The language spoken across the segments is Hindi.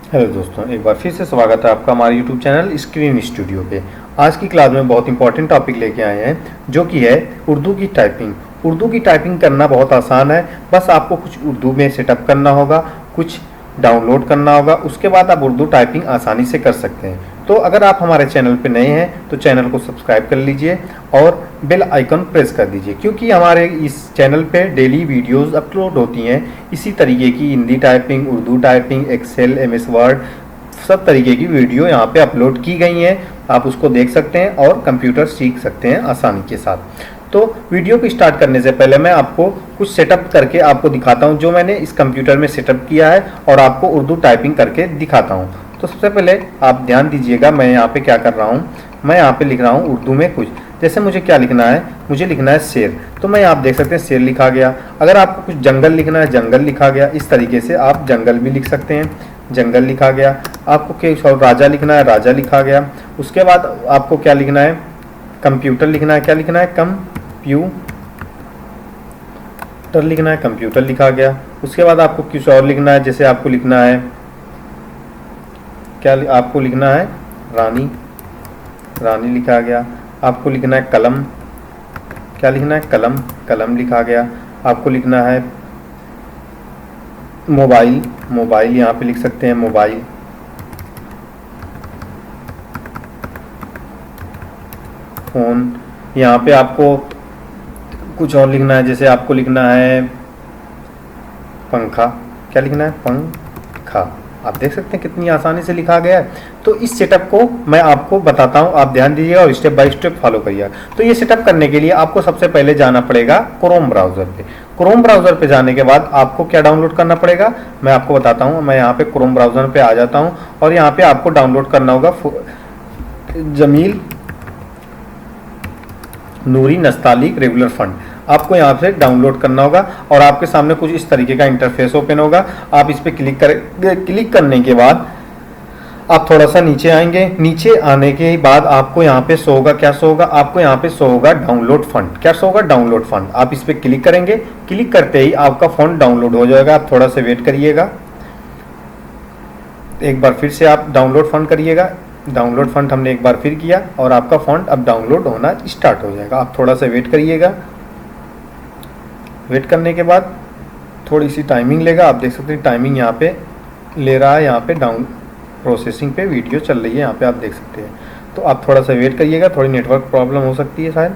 हेलो दोस्तों, एक बार फिर से स्वागत है आपका हमारे YouTube चैनल स्क्रीन स्टूडियो पे। आज की क्लास में बहुत इंपॉर्टेंट टॉपिक लेके आए हैं जो कि है उर्दू की टाइपिंग। उर्दू की टाइपिंग करना बहुत आसान है, बस आपको कुछ उर्दू में सेटअप करना होगा, कुछ डाउनलोड करना होगा, उसके बाद आप उर्दू टाइपिंग आसानी से कर सकते हैं। तो अगर आप हमारे चैनल पे नए हैं तो चैनल को सब्सक्राइब कर लीजिए और बेल आइकन प्रेस कर दीजिए, क्योंकि हमारे इस चैनल पे डेली वीडियोस अपलोड होती हैं इसी तरीके की। Hindi typing, Urdu typing, Excel, MS Word, सब तरीके की वीडियो यहाँ पे अपलोड की गई हैं। आप उसको देख सकते हैं और कंप्यूटर सीख सकते हैं आसानी के साथ। तो वीडियो को स्टार्ट करने से पहले मैं आपको कुछ सेटअप करके आपको दिखाता हूँ जो मैंने इस कंप्यूटर में सेटअप किया है, और आपको उर्दू टाइपिंग करके दिखाता हूँ। तो सबसे पहले आप ध्यान दीजिएगा, मैं यहाँ पे क्या कर रहा हूँ, मैं यहाँ पे लिख रहा हूँ उर्दू में कुछ। जैसे मुझे क्या लिखना है, मुझे लिखना है शेर, तो मैं आप देख सकते हैं शेर लिखा गया। अगर आपको कुछ जंगल लिखना है, जंगल लिखा गया। इस तरीके से आप जंगल भी लिख सकते हैं, जंगल लिखा गया। आपको क्या राजा लिखना है, राजा लिखा गया। उसके बाद आपको क्या लिखना है, कंप्यूटर लिखना है। क्या लिखना है, कंप्यूटर लिखना है, कंप्यूटर लिखा गया। उसके बाद आपको कुछ और लिखना है, जैसे आपको लिखना है क्या, आपको लिखना है रानी, रानी लिखा गया। आपको लिखना है कलम, क्या लिखना है, कलम, कलम लिखा गया। आपको लिखना है मोबाइल, मोबाइल यहाँ पे लिख सकते हैं, मोबाइल। फोन, यहाँ पे आपको कुछ और लिखना है, जैसे आपको लिखना है पंखा। क्या लिखना है, पंखा। आप देख सकते हैं कितनी आसानी से लिखा गया है। तो इस सेटअप को मैं आपको बताता हूं, आप ध्यान दीजिएगा और स्टेप बाय स्टेप फॉलो करिएगा। तो ये सेटअप करने के लिए आपको सबसे पहले जाना पड़ेगा क्रोम ब्राउज़र पे। क्रोम ब्राउज़र पे जाने के बाद आपको क्या डाउनलोड करना पड़ेगा, मैं आपको बताता हूँ। मैं यहाँ पे क्रोम ब्राउज़र पे आ जाता हूँ और यहाँ पे आपको डाउनलोड करना होगा जमील नूरी नस्तालिक रेगुलर फंड। आपको यहाँ से डाउनलोड करना होगा और आपके सामने कुछ इस तरीके का इंटरफेस ओपन होगा। आप इस पर क्लिक करेंगे, क्लिक करने के बाद आप थोड़ा सा नीचे आएंगे। नीचे आने के बाद आपको यहाँ पे शो होगा, क्या शो होगा, आपको यहाँ पे शो होगा डाउनलोड फंड। क्या शो होगा, डाउनलोड फंड। आप इस पर क्लिक करेंगे, क्लिक करते ही आपका फंड डाउनलोड हो जाएगा। आप थोड़ा सा वेट करिएगा, एक बार फिर से आप डाउनलोड फंड करिएगा। डाउनलोड फंड हमने एक बार फिर किया और आपका फंड अब डाउनलोड होना स्टार्ट हो जाएगा। आप थोड़ा सा वेट करिएगा। वेट करने के बाद थोड़ी सी टाइमिंग लेगा। आप देख सकते हैं टाइमिंग यहाँ पे ले रहा है, यहाँ पे डाउन प्रोसेसिंग पे वीडियो चल रही है, यहाँ पे आप देख सकते हैं। तो आप थोड़ा सा वेट करिएगा, थोड़ी नेटवर्क प्रॉब्लम हो सकती है शायद।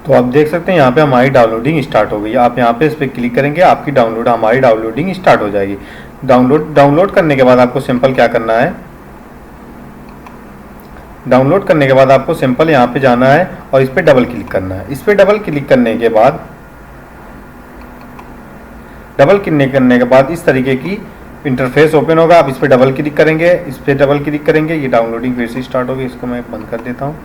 तो आप देख सकते हैं यहाँ पे हमारी डाउनलोडिंग स्टार्ट हो गई है। आप यहाँ पे इस पर क्लिक करेंगे, आपकी हमारी डाउनलोडिंग स्टार्ट हो जाएगी। डाउनलोड करने के बाद आपको सिंपल क्या करना है, डाउनलोड करने के बाद आपको सिंपल यहाँ पे जाना है और इस पर डबल क्लिक करना है। इस पर डबल क्लिक करने के बाद इस तरीके की इंटरफेस ओपन होगा। आप इस पर डबल क्लिक करेंगे, इस पर डबल क्लिक करेंगे, ये डाउनलोडिंग फिर से स्टार्ट होगी। इसको मैं बंद कर देता हूँ।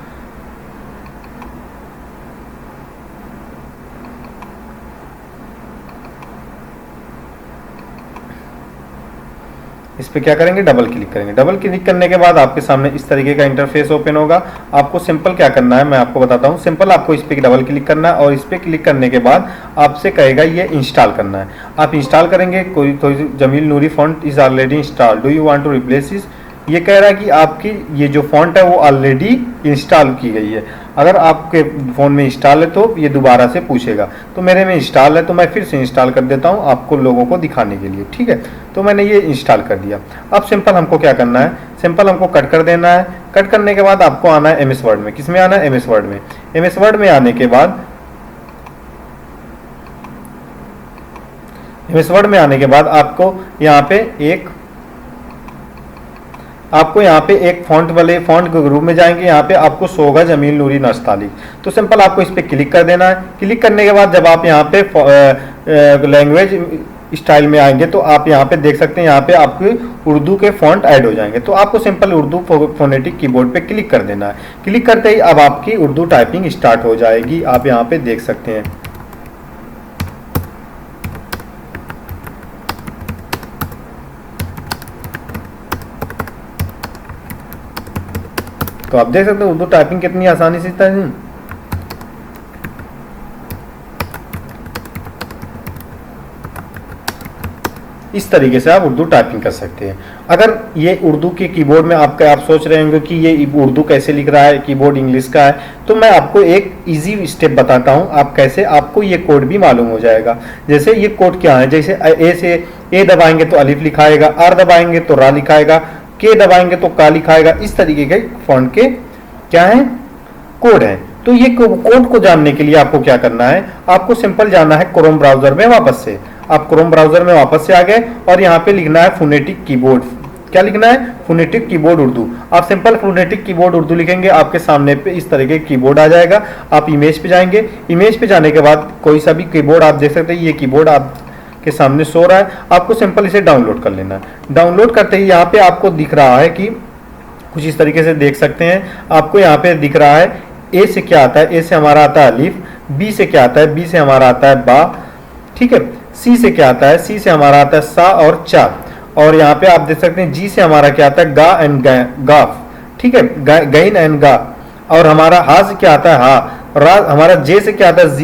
इस पर क्या करेंगे, डबल क्लिक करेंगे। डबल क्लिक करने के बाद आपके सामने इस तरीके का इंटरफेस ओपन होगा। आपको सिंपल क्या करना है, मैं आपको बताता हूँ। सिंपल आपको इस पर डबल क्लिक करना है और इस पर क्लिक करने के बाद आपसे कहेगा ये इंस्टॉल करना है। आप इंस्टॉल करेंगे। कोई Jameel Noori font is already install, do you want to replace इस, ये कह रहा है कि आपकी ये जो फॉन्ट है वो ऑलरेडी इंस्टॉल की गई है। अगर आपके फ़ोन में इंस्टॉल है तो ये दोबारा से पूछेगा। तो मेरे में इंस्टॉल है तो मैं फिर से इंस्टॉल कर देता हूँ आपको लोगों को दिखाने के लिए, ठीक है। तो मैंने ये इंस्टॉल कर दिया। अब सिंपल हमको क्या करना है, सिंपल हमको कट कर देना है। कट करने के बाद आपको आना है एमएस वर्ड में। किस में आना है, एमएस वर्ड में। एमएस वर्ड में आने के बाद आपको यहाँ पे एक फॉन्ट वाले फॉन्ट के ग्रुप में जाएंगे। यहाँ पे आपको शो होगा जमील नूरी नस्तालिक। तो सिंपल आपको इस पर क्लिक कर देना है। क्लिक करने के बाद जब आप यहाँ पे लैंग्वेज स्टाइल में आएंगे तो आप यहाँ पे देख सकते हैं, यहाँ पे आपके उर्दू के फॉन्ट ऐड हो जाएंगे। तो आपको सिंपल उर्दू फोनेटिक कीबोर्ड पे क्लिक कर देना है। क्लिक करते ही अब आपकी उर्दू टाइपिंग स्टार्ट हो जाएगी। आप यहाँ पे देख सकते हैं। तो आप देख सकते हैं उर्दू टाइपिंग कितनी आसानी से है। इस तरीके से आप उर्दू टाइपिंग कर सकते हैं। अगर ये उर्दू के कीबोर्ड में आप सोच रहे होंगे कि ये उर्दू कैसे लिख रहा है, कीबोर्ड इंग्लिश का है, तो मैं आपको एक इजी स्टेप बताता हूं आप कैसे आपको ये कोड भी मालूम हो जाएगा। जैसे ये कोड क्या है, जैसे ए से ए दबाएंगे तो अलिफ लिखाएगा, आर दबाएंगे तो रा लिखाएगा, के दबाएंगे तो का लिखाएगा। इस तरीके के फॉन्ट के क्या है, कोड है। तो ये कोड को जानने के लिए आपको क्या करना है, आपको सिंपल जाना है क्रोम ब्राउजर में। वापस से आप क्रोम ब्राउजर में वापस से आ गए और यहाँ पे लिखना है फोनेटिक कीबोर्ड। क्या लिखना है, फोनेटिक कीबोर्ड उर्दू। आप सिंपल फोनेटिक कीबोर्ड उर्दू लिखेंगे, आपके सामने पे इस तरह के कीबोर्ड आ जाएगा। आप इमेज पे जाएंगे, इमेज पे जाने के बाद कोई सा भी कीबोर्ड आप देख सकते हैं, ये कीबोर्ड आपके सामने शो रहा है। आपको सिंपल इसे डाउनलोड कर लेना है। डाउनलोड करते ही यहाँ पे आपको दिख रहा है कि कुछ इस तरीके से देख सकते हैं। आपको यहाँ पे दिख रहा है ए से क्या आता है, ए से हमारा आता है अलिफ, बी से क्या आता है, बी से हमारा आता है बा, ठीक है। सी से क्या आता है, सी से हमारा आता है सा और चा, और यहाँ पे आप देख सकते हैं जी से हमारा क्या आता है गा एंड गाफ, ठीक है, गैन एंड गा। और हमारा हा से क्या आता है हा, रा हमारा जे से क्या आता है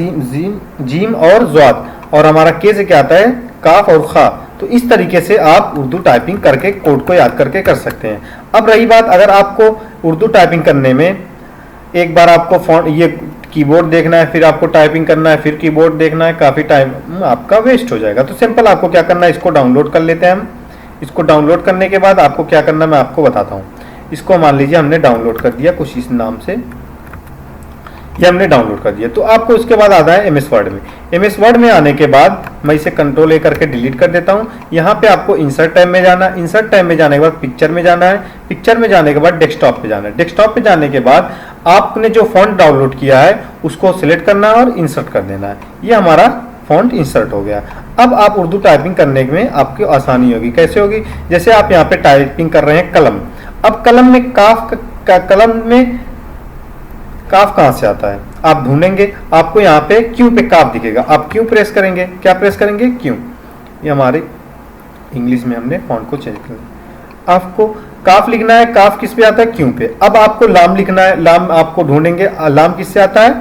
जीम और ज्वाद, और हमारा के से क्या आता है काफ और खा। तो इस तरीके से आप उर्दू टाइपिंग करके कोड को याद करके कर सकते हैं। अब रही बात, अगर आपको उर्दू टाइपिंग करने में एक बार आपको फॉन्ट ये कीबोर्ड देखना है, फिर आपको टाइपिंग करना है, फिर कीबोर्ड देखना है, काफ़ी टाइम आपका वेस्ट हो जाएगा। तो सिंपल आपको क्या करना है, इसको डाउनलोड कर लेते हैं हम। इसको डाउनलोड करने के बाद आपको क्या करना है मैं आपको बताता हूँ। इसको मान लीजिए हमने डाउनलोड कर दिया कुछ इस नाम से, ये हमने डाउनलोड कर दिया। तो आपको इसके बाद आता है MS वर्ड में। MS वर्ड में आने के बाद मैं इसे कंट्रोल A करके डिलीट कर देता हूँ। यहाँ पे आपको इंसर्ट टैब में जाना है। इंसर्ट टैब में जाने के बाद पिक्चर में जाना है। पिक्चर में जाने के बाद डेस्कटॉप पे जाना है। डेस्कटॉप पे जाने के बाद आपने जो फॉन्ट डाउनलोड किया है उसको सिलेक्ट करना है और इंसर्ट कर देना है। ये हमारा फॉन्ट इंसर्ट हो गया। अब आप उर्दू टाइपिंग करने में आपकी आसानी होगी। कैसे होगी, जैसे आप यहाँ पे टाइपिंग कर रहे हैं कलम। अब कलम में कलम में काफ कहाँ से आता है आप ढूंढेंगे, आपको यहाँ पे क्यू पे काफ दिखेगा। आप क्यू प्रेस करेंगे, क्या प्रेस करेंगे, क्यू। ये हमारे इंग्लिश में हमने फॉन्ट को चेंज कर दिया। आपको काफ लिखना है, काफ किस पे आता है, क्यू पे। अब आपको लाम लिखना है, लाम आपको ढूंढेंगे, लाम किससे आता है,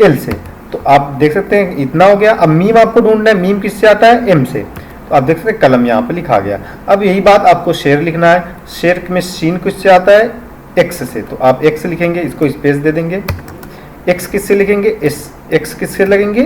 एल से। तो आप देख सकते हैं इतना हो गया। अब मीम आपको ढूंढना है, मीम किससे आता है, एम से। तो आप देख सकते हैं कलम यहाँ पे लिखा गया। अब यही बात आपको शेर लिखना है, शेर में सीन किससे आता है, एक्स से। तो आप एक्स लिखेंगे, इसको स्पेस दे देंगे। एक्स किससे लिखेंगे, एक्स किससे लगेंगे,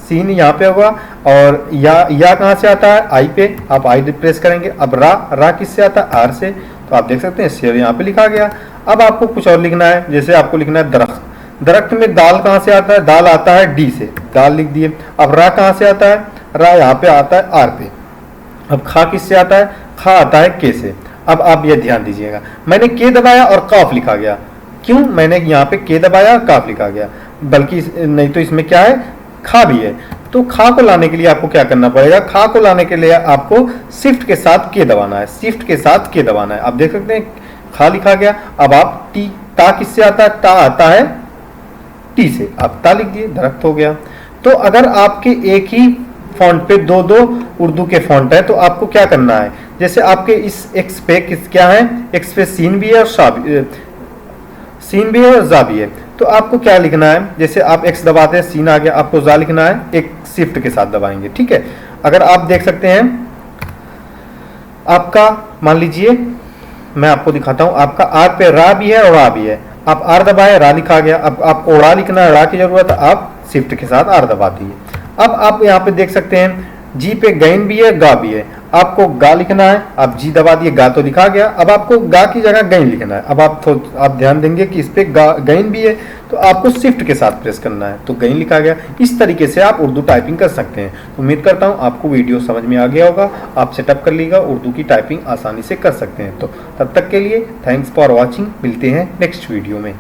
सीन यहाँ पे होगा। और या कहाँ से आता है, आई पे। आप आई प्रेस करेंगे। अब रा किससे आता है, आर से। तो आप देख सकते हैं शेर यहाँ पे लिखा गया। अब आपको कुछ और लिखना है, जैसे आपको लिखना है दरख्त। दरख्त में दाल कहाँ से आता है, दाल आता है डी से, दाल लिख दिए। अब रा कहाँ से आता है, रा यहाँ पे आता है आर पे। अब खा किससे आता है, खा आता है के से। अब आप ये ध्यान दीजिएगा, मैंने के दबाया और काफ लिखा गया। क्यों, मैंने यहाँ पे के दबाया और काफ लिखा गया, बल्कि नहीं तो इसमें क्या है, खा भी है। तो खा को लाने के लिए आपको क्या करना पड़ेगा, खा को लाने के लिए आपको शिफ्ट के साथ के दबाना है, शिफ्ट के साथ के दबाना है। आप देख सकते हैं खा लिखा गया। अब आप टी, ता किससे आता है, ता आता है टी से। आप ता लिख दिए, दरख्त हो गया। तो अगर आपके एक ही फॉन्ट पे दो उर्दू के फॉन्ट है तो आपको क्या करना है, जैसे आपके इस एक्स पे क्या है, एक्स पे सीन भी है और सीन भी है और जा भी है। तो आपको क्या लिखना है, जैसे आप एक्स दबाते हैं सीन आ गया, आपको जा लिखना है, एक शिफ्ट के साथ दबाएंगे, ठीक है। अगर आप देख सकते हैं आपका, मान लीजिए मैं आपको दिखाता हूं, आपका आर पे रा भी है और रा भी है। आप आर दबाए, रा लिखा गया। अब आपको रा लिखना है, रा की जरूरत है, आप शिफ्ट के साथ आर दबा दिए। अब आप यहाँ पे देख सकते हैं जी पे गैन भी है, गा भी है। आपको गा लिखना है, आप जी दबा दिए, गा तो लिखा गया। अब आपको गा की जगह गैन लिखना है। अब आप ध्यान देंगे कि इस पे गैन भी है, तो आपको शिफ्ट के साथ प्रेस करना है, तो गैन लिखा गया। इस तरीके से आप उर्दू टाइपिंग कर सकते हैं। उम्मीद करता हूँ आपको वीडियो समझ में आ गया होगा। आप सेटअप कर लीजिएगा, उर्दू की टाइपिंग आसानी से कर सकते हैं। तो तब तक के लिए थैंक्स फॉर वॉचिंग। मिलते हैं नेक्स्ट वीडियो में।